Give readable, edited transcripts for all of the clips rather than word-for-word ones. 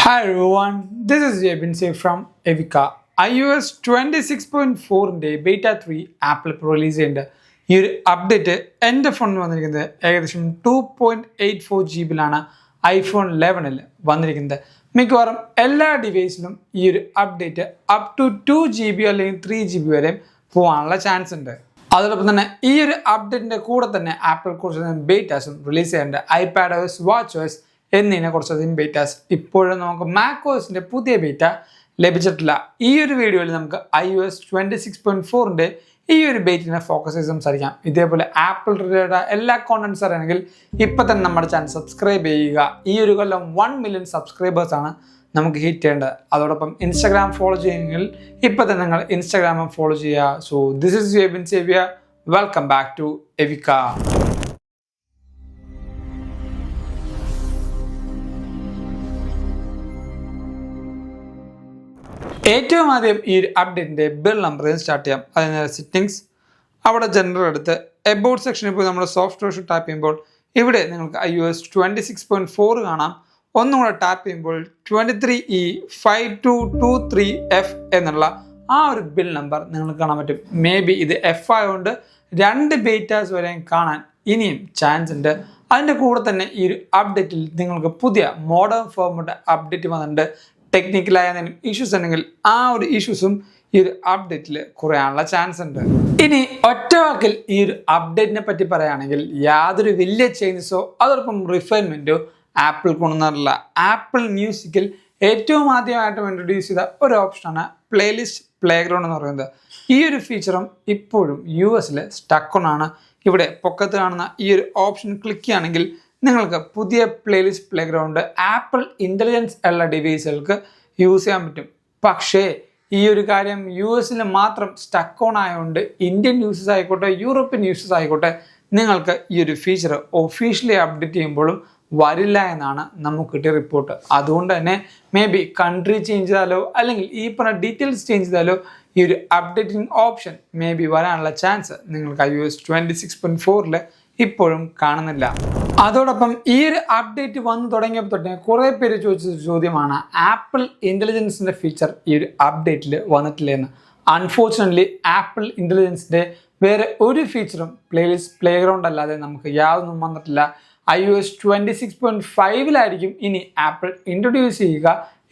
Hi everyone, this is Jebin Say from Evika. iOS 26.4 beta 3 apple ഇപ്പോൾ release ചെയ്യുന്നുണ്ട്. ഈ ഒരു അപ്ഡേറ്റ് എൻ്റെ ഫോണിൽ വന്നിരിക്കുന്നത് ഏകദേശം 2.84 GB ഐഫോൺ 11 വന്നിരിക്കുന്നത്. മിക്കവാറും എല്ലാ ഡിവൈസിലും ഈ ഒരു അപ്ഡേറ്റ് അപ് ടു 2 GB അല്ലെങ്കിൽ 3 GB വരെ പോകാനുള്ള ചാൻസ് ഉണ്ട്. അതോടൊപ്പം തന്നെ ഈ ഒരു അപ്ഡേറ്റിൻ്റെ കൂടെ തന്നെ ആപ്പിൾ കുറച്ച് ബീറ്റാസും റിലീസ് ചെയ്യുന്നുണ്ട്. iPadOS, WatchOS എന്നതിനെ കുറച്ചധികം ബീറ്റാസ് ഇപ്പോഴും നമുക്ക് മാക്OSന്റെ പുതിയ ബീറ്റ ലഭിച്ചിട്ടില്ല. ഈ ഒരു വീഡിയോയിൽ നമുക്ക് iOS 26.4 ഈ ഒരു ബീറ്റിനെ ഫോക്കസ് ചെയ്ത് സംസാരിക്കാം. ഇതേപോലെ ആപ്പിൾ റിലേറ്റഡ് എല്ലാ കോണ്ടന്റ്സ് അറിയണമെങ്കിൽ ഇപ്പം തന്നെ നമ്മുടെ ചാനൽ സബ്സ്ക്രൈബ് ചെയ്യുക. ഈ ഒരു കൊല്ലം 1 മില്യൺ സബ്സ്ക്രൈബേഴ്സാണ് നമുക്ക് ഹിറ്റ് ചെയ്യേണ്ടത്. അതോടൊപ്പം ഇൻസ്റ്റാഗ്രാം ഫോളോ ചെയ്യുമെങ്കിൽ ഇപ്പം തന്നെ നിങ്ങൾ ഇൻസ്റ്റാഗ്രാമും ഫോളോ ചെയ്യുക. സോ ദിസ് ഇസ് എബിൻ സേവിയ. വെൽക്കം ബാക്ക് ടു എവിക്ക. ഏറ്റവും ആദ്യം ഈ ഒരു അപ്ഡേറ്റിൻ്റെ ബിൽ നമ്പറിൽ സ്റ്റാർട്ട് ചെയ്യാം. അതിന് സെറ്റിംഗ്സ്, അവിടെ ജനറൽ എടുത്ത് എബൌട്ട് സെക്ഷനിൽ പോയി നമ്മൾ സോഫ്റ്റ്വെയർ ടാപ്പ് ചെയ്യുമ്പോൾ ഇവിടെ നിങ്ങൾക്ക് iOS 26.4 കാണാം. ഒന്നും കൂടെ ടാപ്പ് ചെയ്യുമ്പോൾ 23E5223F എന്നുള്ള ആ ഒരു ബിൽ നമ്പർ നിങ്ങൾക്ക് കാണാൻ പറ്റും. മേ ബി ഇത് എഫ് ആയതുകൊണ്ട് 2 ബീറ്റാസ് വരെയും കാണാൻ ഇനിയും ചാൻസ് ഉണ്ട്. അതിൻ്റെ കൂടെ തന്നെ ഈ ഒരു അപ്ഡേറ്റിൽ നിങ്ങൾക്ക് പുതിയ മോഡേൺ ഫോർമാറ്റ് അപ്ഡേറ്റ് വന്നിട്ടുണ്ട്. ടെക്നിക്കലായ എന്തെങ്കിലും ഇഷ്യൂസ് ഉണ്ടെങ്കിൽ ആ ഒരു ഇഷ്യൂസും ഈ ഒരു അപ്ഡേറ്റിൽ കുറയാനുള്ള ചാൻസ് ഉണ്ട്. ഇനി ഒറ്റ വാക്കിൽ ഈ ഒരു അപ്ഡേറ്റിനെ പറ്റി പറയുകയാണെങ്കിൽ യാതൊരു വലിയ ചേഞ്ചസോ അതോടൊപ്പം റിഫൈൻമെൻറ്റോ ആപ്പിൾ കൊണ്ടുവന്നിട്ടില്ല. ആപ്പിൾ മ്യൂസിക്കിൽ ഏറ്റവും ആദ്യമായിട്ട് ഇൻട്രൊഡ്യൂസ് ചെയ്ത ഒരു ഓപ്ഷനാണ് പ്ലേലിസ്റ്റ് പ്ലേഗ്രൗണ്ട് എന്ന് പറയുന്നത്. ഈ ഒരു ഫീച്ചറും ഇപ്പോഴും US സ്റ്റക്ക് ഓൺ ആണ്. ഇവിടെ പൊക്കത്ത് കാണുന്ന ഈ ഒരു ഓപ്ഷൻ ക്ലിക്ക് ചെയ്യുകയാണെങ്കിൽ നിങ്ങൾക്ക് പുതിയ പ്ലേലിസ്റ്റ് പ്ലേഗ്രൗണ്ട് ആപ്പിൾ ഇൻ്റലിജൻസ് ഉള്ള ഡിവൈസുകൾക്ക് യൂസ് ചെയ്യാൻ പറ്റും. പക്ഷേ ഈ ഒരു കാര്യം US മാത്രം സ്റ്റക്ക് ഓൺ ആയതുകൊണ്ട് ഇന്ത്യൻ യൂസേഴ്സ് ആയിക്കോട്ടെ യൂറോപ്യൻ യൂസേഴ്സ് ആയിക്കോട്ടെ നിങ്ങൾക്ക് ഈ ഒരു ഫീച്ചർ ഒഫീഷ്യലി അപ്ഡേറ്റ് ചെയ്യുമ്പോഴും വരില്ല എന്നാണ് നമുക്ക് കിട്ടിയ റിപ്പോർട്ട്. അതുകൊണ്ട് തന്നെ മേ ബി കൺട്രി ചേഞ്ച് ചെയ്താലോ അല്ലെങ്കിൽ ഈ പറഞ്ഞ ഡീറ്റെയിൽസ് ചേഞ്ച് ചെയ്താലോ ഈ ഒരു അപ്ഡേറ്റിംഗ് ഓപ്ഷൻ മേ ബി വരാനുള്ള ചാൻസ് നിങ്ങൾക്ക് iOS 26.4 ഇപ്പോഴും കാണുന്നില്ല. അതോടൊപ്പം ഈ ഒരു അപ്ഡേറ്റ് വന്നു തുടങ്ങിയപ്പോൾ തൊട്ടേ കുറേ പേര് ചോദിച്ച ചോദ്യമാണ് ആപ്പിൾ ഇൻ്റലിജൻസിൻ്റെ ഫീച്ചർ ഈ ഒരു അപ്ഡേറ്റിൽ വന്നിട്ടില്ല എന്ന്. അൺഫോർച്ചുനേറ്റ്ലി ആപ്പിൾ ഇൻ്റലിജൻസിൻ്റെ വേറെ ഒരു ഫീച്ചറും പ്ലേലിസ്റ്റ് പ്ലേഗ്രൗണ്ട് അല്ലാതെ നമുക്ക് യാതൊന്നും വന്നിട്ടില്ല. iOS 26.5 ഇനി ആപ്പിൾ ഇൻട്രൊഡ്യൂസ് ചെയ്യുക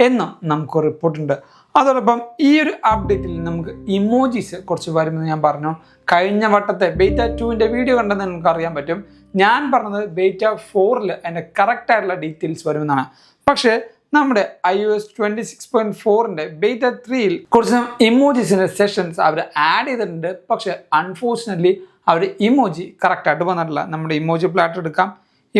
എന്നും നമുക്ക് റിപ്പോർട്ടുണ്ട്. അതോടൊപ്പം ഈ ഒരു അപ്ഡേറ്റിൽ നമുക്ക് ഇമോജീസ് കുറച്ച് വരുമെന്ന് ഞാൻ പറഞ്ഞു. കഴിഞ്ഞ വട്ടത്തെ ബീറ്റ 2 വീഡിയോ കണ്ടെന്ന് നിങ്ങൾക്ക് അറിയാൻ പറ്റും. ഞാൻ പറഞ്ഞത് ബീറ്റ 4 എൻ്റെ കറക്റ്റ് ആയിട്ടുള്ള ഡീറ്റെയിൽസ് വരുമെന്നാണ്. പക്ഷേ നമ്മുടെ iOS 26.4 ബീറ്റ 3 കുറച്ച് ഇമോജീസിൻ്റെ സെഷൻസ് അവർ ആഡ് ചെയ്തിട്ടുണ്ട്. പക്ഷേ അൺഫോർച്ചുനേറ്റ്ലി അവർ ഇമോജി കറക്റ്റായിട്ട് വന്നിട്ടില്ല. നമ്മുടെ ഇമോജി പ്ലാറ്റർ എടുക്കാം.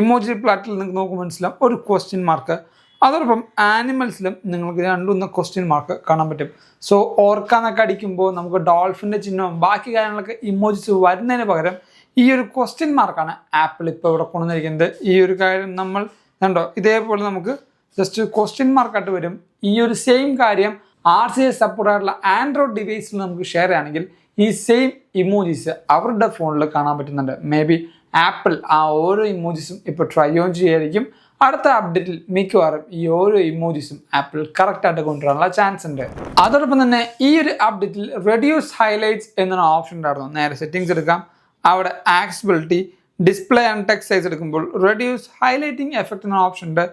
ഇമോജി പ്ലാറ്റിൽ നിങ്ങൾക്ക് നോക്കുമ്പോൾ മനസ്സിലാവും ഒരു ക്വസ്റ്റ്യൻ മാർക്ക്. അതോടൊപ്പം ആനിമൽസിലും നിങ്ങൾക്ക് 2 ക്വസ്റ്റ്യൻ മാർക്ക് കാണാൻ പറ്റും. സോ ഓർക്കാന്നൊക്കെ അടിക്കുമ്പോൾ നമുക്ക് ഡോൾഫിൻ്റെ ചിഹ്നവും ബാക്കി കാര്യങ്ങളൊക്കെ ഇമോജിസ് വരുന്നതിന് പകരം ഈ ഒരു ക്വസ്റ്റ്യൻ മാർക്കാണ് ആപ്പിൾ ഇപ്പോൾ ഇവിടെ കൊണ്ടുവന്നിരിക്കുന്നത്. ഈ ഒരു കാര്യം നമ്മൾ കണ്ടോ, ഇതേപോലെ നമുക്ക് ജസ്റ്റ് ക്വസ്റ്റ്യൻ മാർക്കായിട്ട് വരും. ഈ ഒരു സെയിം കാര്യം RCS സപ്പോർട്ടായിട്ടുള്ള ആൻഡ്രോയിഡ് ഡിവൈസിൽ നമുക്ക് ഷെയർ ചെയ്യുകയാണെങ്കിൽ ഈ സെയിം ഇമോജീസ് അവരുടെ ഫോണിൽ കാണാൻ പറ്റുന്നുണ്ട്. മേ ബി ആപ്പിൾ ആ ഓരോ ഇമോജീസും ഇപ്പോൾ ട്രൈ ഓൺ ചെയ്യായിരിക്കും. അടുത്ത അപ്ഡേറ്റിൽ മിക്കവാറും ഈ ഓരോ ഇമോജീസും ആപ്പിൾ കറക്റ്റായിട്ട് കൊണ്ടുവരാനുള്ള ചാൻസ് ഉണ്ട്. അതോടൊപ്പം തന്നെ ഈ ഒരു അപ്ഡേറ്റിൽ റെഡ്യൂസ് ഹൈലൈറ്റ്സ് എന്നൊരു ഓപ്ഷൻ ഉണ്ടായിരുന്നു. നേരെ സെറ്റിംഗ്സ് എടുക്കാം. അവിടെ accessibility, display and text size എടുക്കുമ്പോൾ റെഡ്യൂസ് ഹൈലൈറ്റിംഗ് എഫക്റ്റ് എന്ന ഓപ്ഷൻ ഉണ്ട്.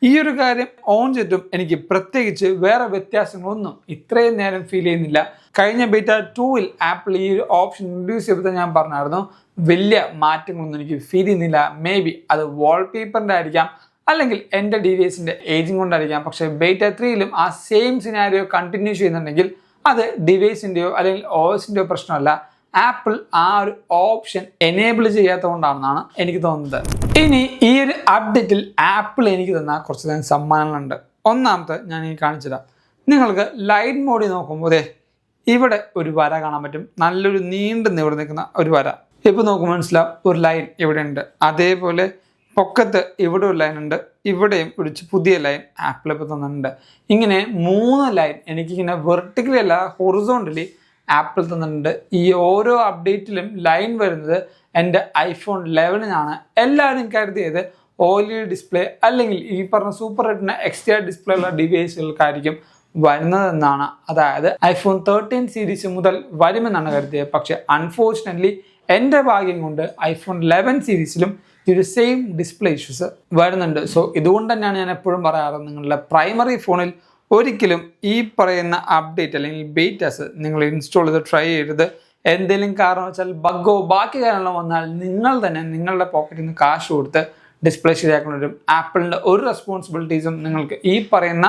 ഈ ഒരു കാര്യം ഓൺ ചെയ്തിട്ടും എനിക്ക് പ്രത്യേകിച്ച് വേറെ വ്യത്യാസങ്ങളൊന്നും ഇത്രയും നേരം ഫീൽ ചെയ്യുന്നില്ല. കഴിഞ്ഞ ബീറ്റ 2 ആപ്പിൾ ഈ ഒരു ഓപ്ഷൻ ഇൻട്രൊഡ്യൂസ് ചെയ്തപ്പോൾ ഞാൻ പറഞ്ഞായിരുന്നു വലിയ മാറ്റങ്ങളൊന്നും എനിക്ക് ഫീൽ ചെയ്യുന്നില്ല. മേ ബി അത് വാൾപേപ്പറിൻ്റെ ആയിരിക്കാം അല്ലെങ്കിൽ എൻ്റെ ഡിവൈസിൻ്റെ ഏജിങ് കൊണ്ടായിരിക്കാം. പക്ഷേ ബീറ്റ 3 ആ സെയിം സിനാരിയോ കണ്ടിന്യൂ ചെയ്യുന്നുണ്ടെങ്കിൽ അത് ഡിവൈസിൻ്റെയോ അല്ലെങ്കിൽ OSൻ്റെയോ പ്രശ്നമല്ല, ആപ്പിൾ ആ ഒരു ഓപ്ഷൻ എനേബിൾ ചെയ്യാത്തതുകൊണ്ടാണെന്നാണ് എനിക്ക് തോന്നുന്നത്. ഇനി ഈ ഒരു അപ്ഡേറ്റിൽ ആപ്പിൾ എനിക്ക് തന്ന കുറച്ച് സമ്മാനങ്ങളുണ്ട്. ഒന്നാമത്തെ ഞാൻ ഈ കാണിച്ചുതരാം. നിങ്ങൾക്ക് ലൈറ്റ് മോഡിൽ നോക്കുമ്പോൾ ഇവിടെ ഒരു വര കാണാൻ പറ്റും. നല്ലൊരു നീണ്ടു നിവർന്ന് നിൽക്കുന്ന ഒരു വര. ഇപ്പോൾ നോക്കുമ്പോൾ മനസ്സിലാവും ഒരു ലൈൻ ഇവിടെ ഉണ്ട്. അതേപോലെ പൊക്കത്ത് ഇവിടെ ഒരു ലൈൻ ഉണ്ട്. ഇവിടെയും ഒരു പുതിയ ലൈൻ ആപ്പിൾ ഇപ്പോൾ തന്നിട്ടുണ്ട്. ഇങ്ങനെ 3 ലൈൻ എനിക്കിങ്ങനെ വെർട്ടിക്കലി അല്ല ഹൊറിസോണ്ടലി ആപ്പിൾ തന്നിട്ടുണ്ട്. ഈ ഓരോ അപ്ഡേറ്റിലും ലൈൻ വരുന്നത് എൻ്റെ iPhone 11 എല്ലാവരും കരുതിയത് OLED ഡിസ്പ്ലേ അല്ലെങ്കിൽ ഈ പറഞ്ഞ സൂപ്പർ റെറ്റിന XDR ഡിസ്പ്ലേ ഉള്ള ഡിവൈസുകൾക്കായിരിക്കും വരുന്നതെന്നാണ്. അതായത് iPhone 13 സീരീസ് മുതൽ വരുമെന്നാണ് കരുതിയത്. പക്ഷെ അൺഫോർച്ചുനേറ്റ്ലി എൻ്റെ ഭാഗ്യം കൊണ്ട് iPhone 11 സീരീസിലും ഈ ഒരു സെയിം ഡിസ്പ്ലേ ഇഷ്യൂസ് വരുന്നുണ്ട്. സോ ഇതുകൊണ്ട് തന്നെയാണ് ഞാൻ എപ്പോഴും പറയാറ്, നിങ്ങളുടെ പ്രൈമറി ഫോണിൽ ഒരിക്കലും ഈ പറയുന്ന അപ്ഡേറ്റ് അല്ലെങ്കിൽ ബീറ്റാസ് നിങ്ങൾ ഇൻസ്റ്റാൾ ചെയ്ത് ട്രൈ ചെയ്യരുത്. എന്തെങ്കിലും കാരണം വെച്ചാൽ ബഗ്ഗോ ബാക്കി കാര്യങ്ങളോ വന്നാൽ നിങ്ങൾ തന്നെ നിങ്ങളുടെ പോക്കറ്റിൽ നിന്ന് കാശ് കൊടുത്ത് ഡിസ്പ്ലേ ശരിയാക്കുന്ന വരും. ആപ്പിളിൻ്റെ ഒരു റെസ്പോൺസിബിലിറ്റീസും നിങ്ങൾക്ക് ഈ പറയുന്ന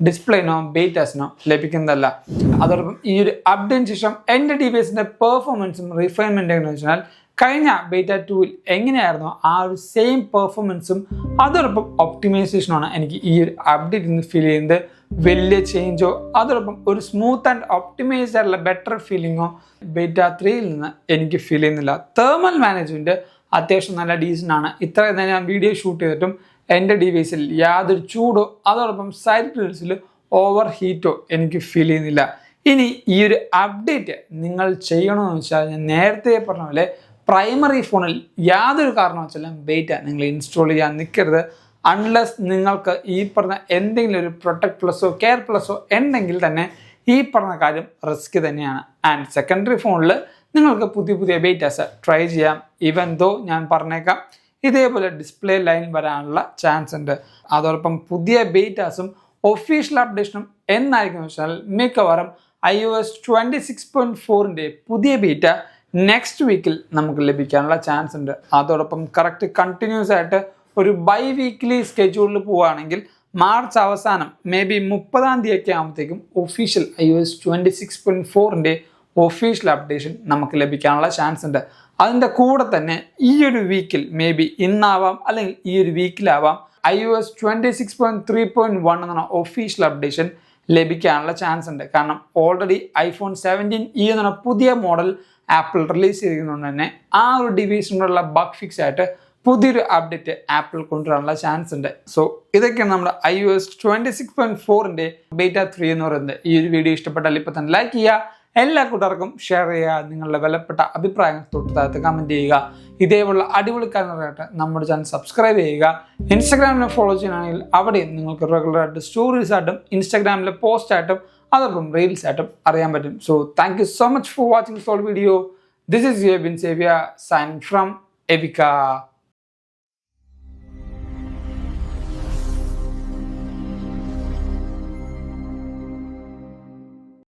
ഡിസ്പ്ലേനോ ബീറ്റാസിനോ ലഭിക്കുന്നതല്ല. അതോടൊപ്പം ഈ ഒരു അപ്ഡേറ്റിന് ശേഷം എൻ്റെ ഡിവൈസിൻ്റെ പെർഫോമൻസും റിഫൈൻമെൻറ്റ് എങ്ങനെയാണെന്ന് വെച്ചാൽ കഴിഞ്ഞ ബീറ്റ 2-ൽ എങ്ങനെയായിരുന്നോ ആ ഒരു സെയിം പെർഫോമൻസും അതോടൊപ്പം ഒപ്റ്റിമൈസേഷനാണ് എനിക്ക് ഈ ഒരു അപ്ഡേറ്റിൽ നിന്ന് ഫീൽ ചെയ്യുന്നത്. വലിയ ചേഞ്ചോ അതോടൊപ്പം ഒരു സ്മൂത്ത് ആൻഡ് ഒപ്റ്റിമൈസ്ഡ് ആയിട്ടുള്ള ബെറ്റർ ഫീലിങ്ങോ ബീറ്റ 3-ൽ നിന്ന് എനിക്ക് ഫീൽ ചെയ്യുന്നില്ല. തേർമൽ മാനേജ്മെൻറ്റ് അത്യാവശ്യം നല്ല ഡീസൻ്റ് ആണ്. ഇത്രയും ഞാൻ വീഡിയോ ഷൂട്ട് ചെയ്തിട്ടും എൻ്റെ ഡിവൈസിൽ യാതൊരു ചൂടോ അതോടൊപ്പം സൈഡ് ഗ്രിൽസിൽ ഓവർ ഹീറ്റോ എനിക്ക് ഫീൽ ചെയ്യുന്നില്ല. ഇനി ഈ ഒരു അപ്ഡേറ്റ് നിങ്ങൾ ചെയ്യണമെന്ന് വെച്ചാൽ ഞാൻ നേരത്തെ പറഞ്ഞ പോലെ പ്രൈമറി ഫോണിൽ യാതൊരു കാരണവശാലും ബീറ്റ നിങ്ങൾ ഇൻസ്റ്റാൾ ചെയ്യാൻ നിൽക്കരുത്. അൺലെസ് നിങ്ങൾക്ക് ഈ പറഞ്ഞ എന്തെങ്കിലും ഒരു പ്രൊട്ടക്ട് പ്ലസോ കെയർ പ്ലസോ ഉണ്ടെങ്കിൽ തന്നെ ഈ പറഞ്ഞ കാര്യം റിസ്ക് തന്നെയാണ്. ആൻഡ് സെക്കൻഡറി ഫോണിൽ നിങ്ങൾക്ക് പുതിയ ബീറ്റാസ് ട്രൈ ചെയ്യാം. ഈവൻ ദോ ഞാൻ പറഞ്ഞേക്കാം ഇതേപോലെ ഡിസ്പ്ലേ ലൈൻ വരാനുള്ള ചാൻസ് ഉണ്ട്. അതോടൊപ്പം പുതിയ ബീറ്റാസും ഒഫീഷ്യൽ അപ്ഡേഷനും എന്നായിരിക്കും വെച്ചാൽ മിക്കവാറും iOS 26.4-ന്റെ പുതിയ ബീറ്റ നെക്സ്റ്റ് വീക്കിൽ നമുക്ക് ലഭിക്കാനുള്ള ചാൻസ് ഉണ്ട്. അതോടൊപ്പം കറക്റ്റ് കണ്ടിന്യൂസ് ആയിട്ട് ഒരു ബൈ വീക്ക്ലി സ്കെഡ്യൂളിൽ പോവുകയാണെങ്കിൽ മാർച്ച് അവസാനം മേ ബി 30-ാം തീയതി ആകുമ്പോഴത്തേക്കും ഒഫീഷ്യൽ iOS 26.4-ന്റെ ഒഫീഷ്യൽ അപ്ഡേഷൻ നമുക്ക് ലഭിക്കാനുള്ള ചാൻസ് ഉണ്ട്. അതിൻ്റെ കൂടെ തന്നെ ഈ ഒരു വീക്കിൽ മേ ബി ഇന്നാവാം അല്ലെങ്കിൽ ഈ ഒരു വീക്കിലാവാം iOS 26.3.1 എന്ന ഒഫീഷ്യൽ അപ്ഡേഷൻ ലഭിക്കാനുള്ള ചാൻസ് ഉണ്ട്. കാരണം ഓൾറെഡി iPhone 17e എന്ന പുതിയ മോഡൽ ആപ്പിൾ റിലീസ് ചെയ്തിരിക്കുന്നതുകൊണ്ട് തന്നെ ആ ഒരു ഡിവൈസിനുള്ള ബഗ് ഫിക്സ് ആയിട്ട് പുതിയൊരു അപ്ഡേറ്റ് ആപ്പിൾ കൊണ്ടുവരാനുള്ള ചാൻസ് ഉണ്ട്. സോ ഇതൊക്കെയാണ് നമ്മുടെ iOS 26.4-ന്റെ ബീറ്റ 3 എന്ന് പറയുന്നത്. ഈ ഒരു വീഡിയോ ഇഷ്ടപ്പെട്ടാൽ ഇപ്പോൾ തന്നെ ലൈക്ക് ചെയ്യുക, എല്ലാ കൂട്ടുകാർക്കും ഷെയർ ചെയ്യുക, നിങ്ങളുടെ വിലപ്പെട്ട അഭിപ്രായങ്ങൾ തൊട്ടടുത്ത് കമൻറ്റ് ചെയ്യുക. ഇതേപോലുള്ള അടിപൊളി കാര്യങ്ങളായിട്ട് നമ്മുടെ ചാനൽ സബ്സ്ക്രൈബ് ചെയ്യുക. ഇൻസ്റ്റാഗ്രാമിൽ ഫോളോ ചെയ്യാനാണെങ്കിൽ അവിടെയും നിങ്ങൾക്ക് റെഗുലറായിട്ട് സ്റ്റോറീസ് ആയിട്ടും ഇൻസ്റ്റാഗ്രാമിലെ പോസ്റ്റ് ആയിട്ടും അതോടൊപ്പം റീൽസ് ആയിട്ടും അറിയാൻ പറ്റും. So thank you so much for watching this video. This is your ബിൻ സേവിയ സൈനിങ് ഫ്രം എവിക.